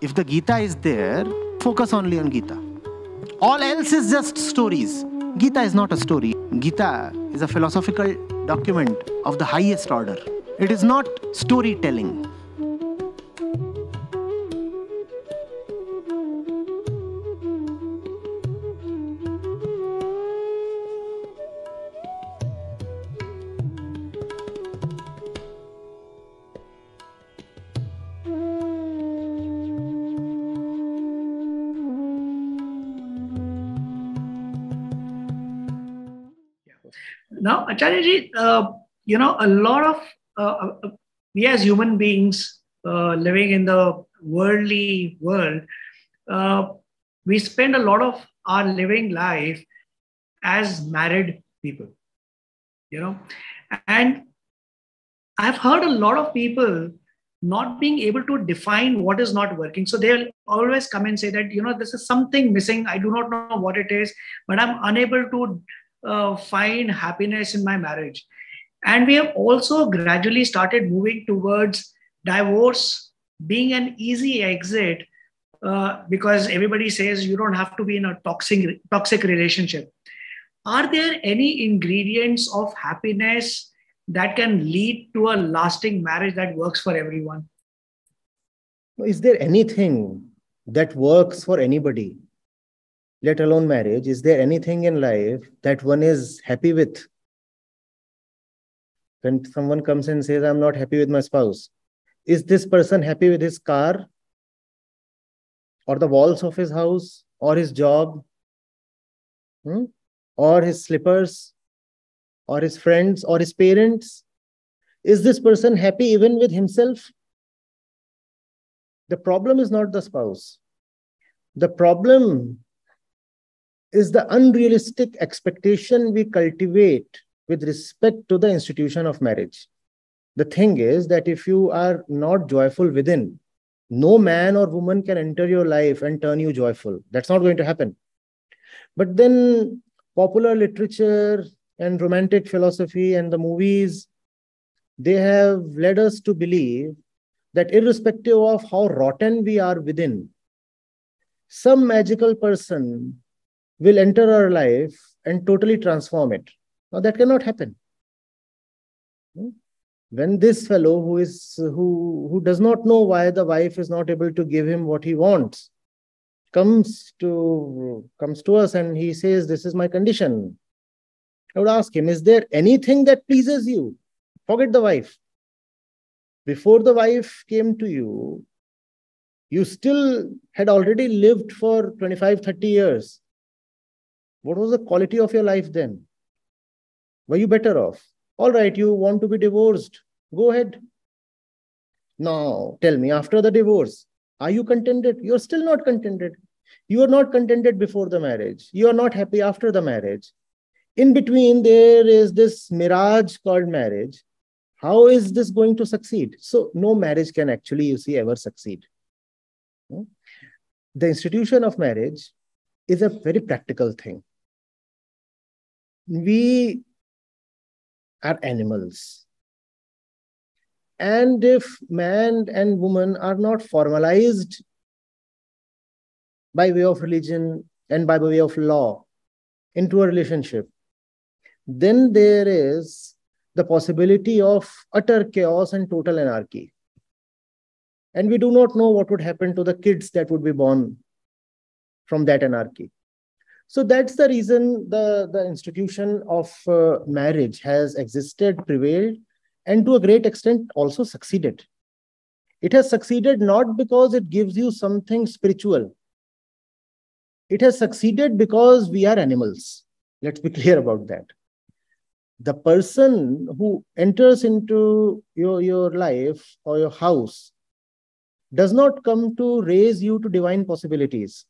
If the Gita is there, focus only on Gita. All else is just stories. Gita is not a story. Gita is a philosophical document of the highest order. It is not storytelling. Now, Acharya ji, a lot of we as human beings living in the worldly world, uh, we spend a lot of our living life as married people, you know, and I've heard a lot of people not being able to define what is not working. So they'll always come and say that, this is something missing. I do not know what it is, but I'm unable to find happiness in my marriage. And we have also gradually started moving towards divorce being an easy exit because everybody says you don't have to be in a toxic relationship. Are there any ingredients of happiness that can lead to a lasting marriage that works for everyone? Is there anything that works for anybody, let alone marriage? Is there anything in life that one is happy with? When someone comes and says, I'm not happy with my spouse, is this person happy with his car or the walls of his house or his job? Or his slippers or his friends or his parents? Is this person happy even with himself? The problem is not the spouse. The problem is the unrealistic expectation we cultivate with respect to the institution of marriage. The thing is that if you are not joyful within, no man or woman can enter your life and turn you joyful. That's not going to happen. But then popular literature and romantic philosophy and the movies, they have led us to believe that irrespective of how rotten we are within, some magical person will enter our life and totally transform it. Now that cannot happen. When this fellow who does not know why the wife is not able to give him what he wants comes to us and he says, this is my condition, I would ask him, is there anything that pleases you? Forget the wife. Before the wife came to you, you still had already lived for 25, 30 years. What was the quality of your life then? Were you better off? All right, you want to be divorced. Go ahead. Now, tell me, after the divorce, are you contented? You're still not contented. You are not contented before the marriage. You are not happy after the marriage. In between, there is this mirage called marriage. How is this going to succeed? So, no marriage can actually, ever succeed. The institution of marriage is a very practical thing. We are animals. And if man and woman are not formalized by way of religion and by way of law into a relationship, then there is the possibility of utter chaos and total anarchy. And we do not know what would happen to the kids that would be born from that anarchy. So that's the reason the institution of marriage has existed, prevailed, and to a great extent also succeeded. It has succeeded not because it gives you something spiritual. It has succeeded because we are animals. Let's be clear about that. The person who enters into your life or your house does not come to raise you to divine possibilities.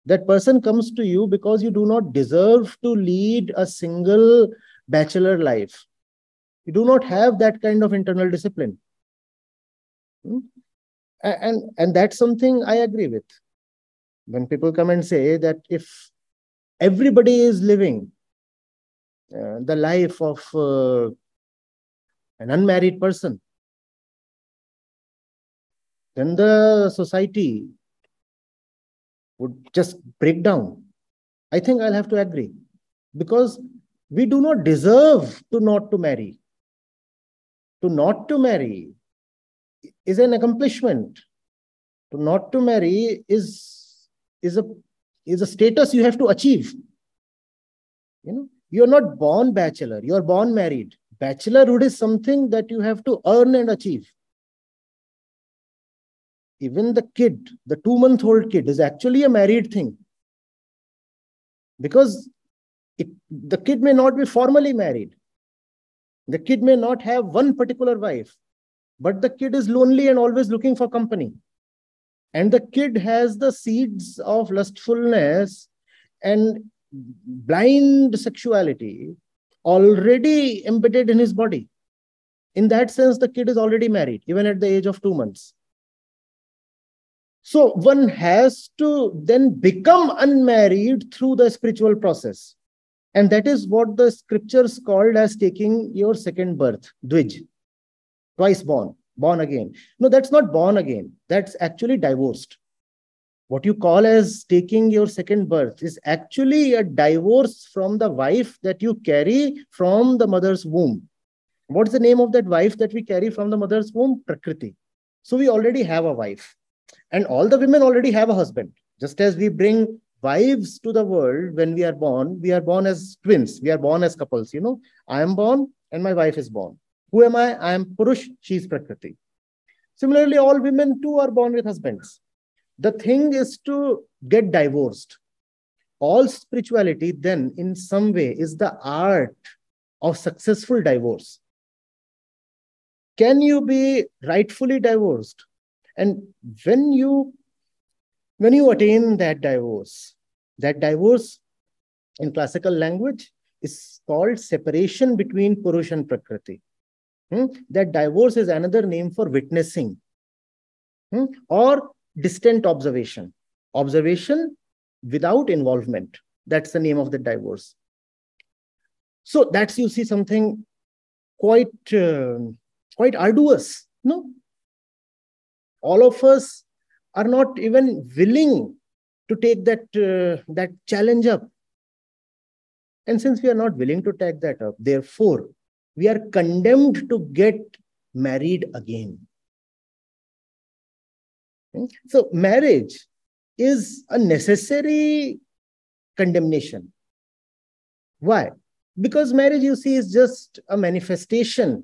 That person comes to you because you do not deserve to lead a single bachelor life. You do not have that kind of internal discipline. And that's something I agree with. When people come and say that if everybody is living the life of an unmarried person, then the society would just break down. I think I'll have to agree, because we do not deserve to not to marry. To not to marry is an accomplishment. To not to marry is a status you have to achieve. You're not born bachelor, you're born married. Bachelorhood is something that you have to earn and achieve. Even the kid, the 2-month-old kid, is actually a married thing. Because the kid may not be formally married. The kid may not have one particular wife, but the kid is lonely and always looking for company. And the kid has the seeds of lustfulness and blind sexuality already embedded in his body. In that sense, the kid is already married, even at the age of 2 months. So one has to then become unmarried through the spiritual process. And that is what the scriptures called as taking your second birth, Dvij, twice born, born again. No, that's not born again. That's actually divorced. What you call as taking your second birth is actually a divorce from the wife that you carry from the mother's womb. What's the name of that wife that we carry from the mother's womb? Prakriti. So we already have a wife. And all the women already have a husband. Just as we bring wives to the world when we are born as twins. We are born as couples. I am born and my wife is born. Who am I? I am Purush, she is Prakriti. Similarly, all women too are born with husbands. The thing is to get divorced. All spirituality then in some way is the art of successful divorce. Can you be rightfully divorced? And when you attain that divorce in classical language is called separation between Purush and Prakriti. That divorce is another name for witnessing or distant observation. Observation without involvement. That's the name of the divorce. So that's, you see, something quite arduous. No? All of us are not even willing to take that challenge up. And since we are not willing to take that up, therefore, we are condemned to get married again. So marriage is a necessary condemnation. Why? Because marriage, you see, is just a manifestation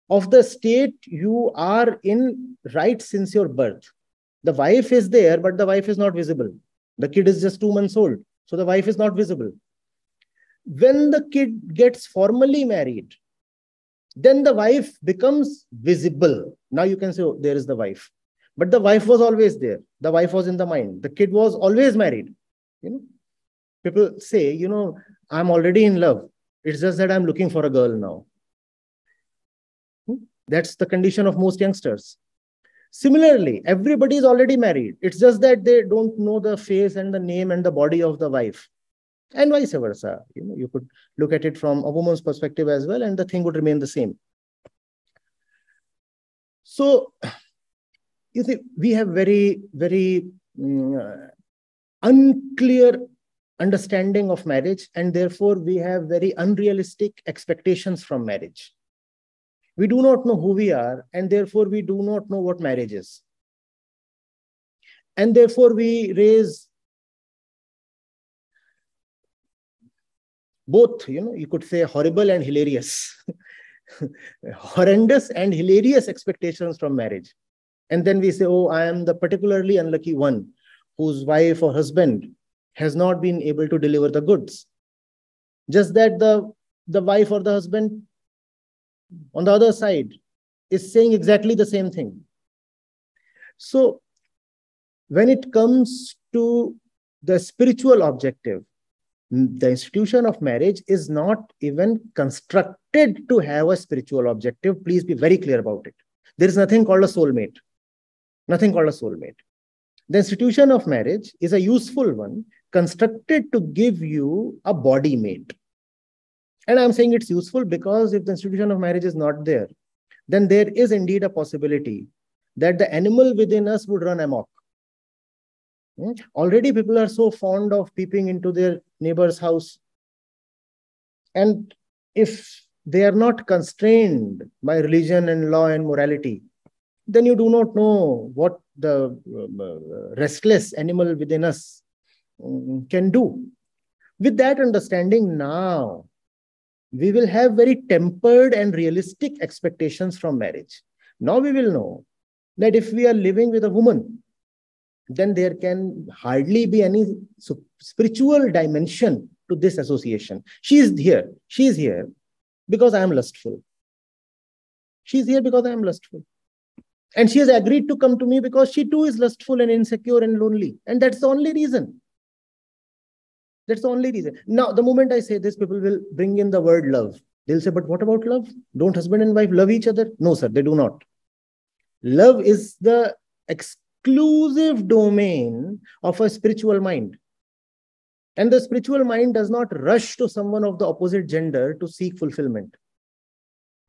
of the state you are in right since your birth. The wife is there, but the wife is not visible. The kid is just 2 months old, so the wife is not visible. When the kid gets formally married, then the wife becomes visible. Now you can say, oh, there is the wife. But the wife was always there. The wife was in the mind. The kid was always married. People say, I'm already in love. It's just that I'm looking for a girl now. That's the condition of most youngsters. Similarly, everybody is already married. It's just that they don't know the face and the name and the body of the wife. And vice versa. You could look at it from a woman's perspective as well, and the thing would remain the same. So, you see, we have very, very unclear understanding of marriage, and therefore we have very unrealistic expectations from marriage. We do not know who we are, and therefore we do not know what marriage is. And therefore we raise both, you could say horrible and hilarious, horrendous and hilarious expectations from marriage. And then we say, oh, I am the particularly unlucky one whose wife or husband has not been able to deliver the goods. Just that the wife or the husband on the other side is saying exactly the same thing. So when it comes to the spiritual objective, the institution of marriage is not even constructed to have a spiritual objective. Please be very clear about it. There is nothing called a soulmate. Nothing called a soulmate. The institution of marriage is a useful one constructed to give you a body mate. And I'm saying it's useful because if the institution of marriage is not there, then there is indeed a possibility that the animal within us would run amok. Already people are so fond of peeping into their neighbor's house. And if they are not constrained by religion and law and morality, then you do not know what the restless animal within us can do. With that understanding now, we will have very tempered and realistic expectations from marriage. Now we will know that if we are living with a woman, then there can hardly be any spiritual dimension to this association. She is here because I am lustful. She is here because I am lustful. And she has agreed to come to me because she too is lustful and insecure and lonely. And that's the only reason. That's the only reason. Now, the moment I say this, people will bring in the word love. They'll say, but what about love? Don't husband and wife love each other? No, sir, they do not. Love is the exclusive domain of a spiritual mind. And the spiritual mind does not rush to someone of the opposite gender to seek fulfillment.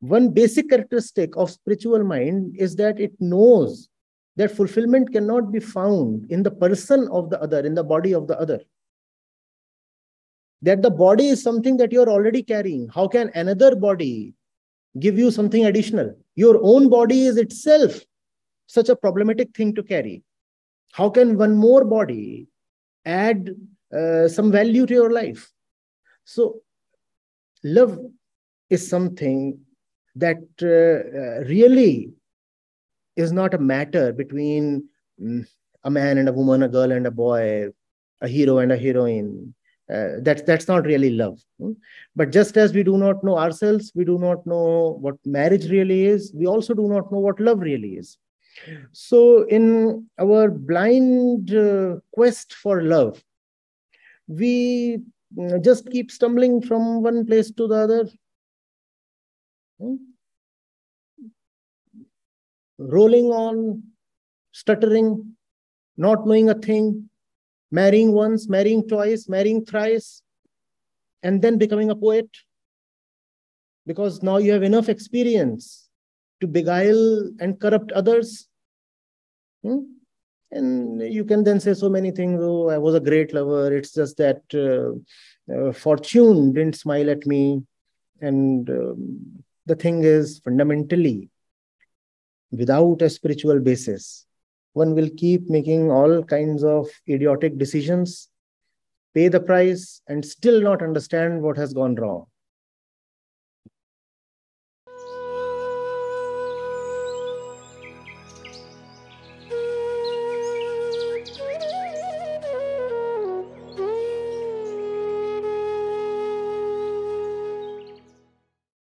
One basic characteristic of spiritual mind is that it knows that fulfillment cannot be found in the person of the other, in the body of the other. That the body is something that you're already carrying. How can another body give you something additional? Your own body is itself such a problematic thing to carry. How can one more body add some value to your life? So, love is something that really is not a matter between a man and a woman, a girl and a boy, a hero and a heroine. That's not really love. But just as we do not know ourselves, we do not know what marriage really is, we also do not know what love really is. So in our blind quest for love, we just keep stumbling from one place to the other. Rolling on, stuttering, not knowing a thing, marrying once, marrying twice, marrying thrice, and then becoming a poet. Because now you have enough experience to beguile and corrupt others. And you can then say so many things. Oh, I was a great lover. It's just that fortune didn't smile at me. And the thing is, fundamentally, without a spiritual basis, one will keep making all kinds of idiotic decisions, pay the price, and still not understand what has gone wrong.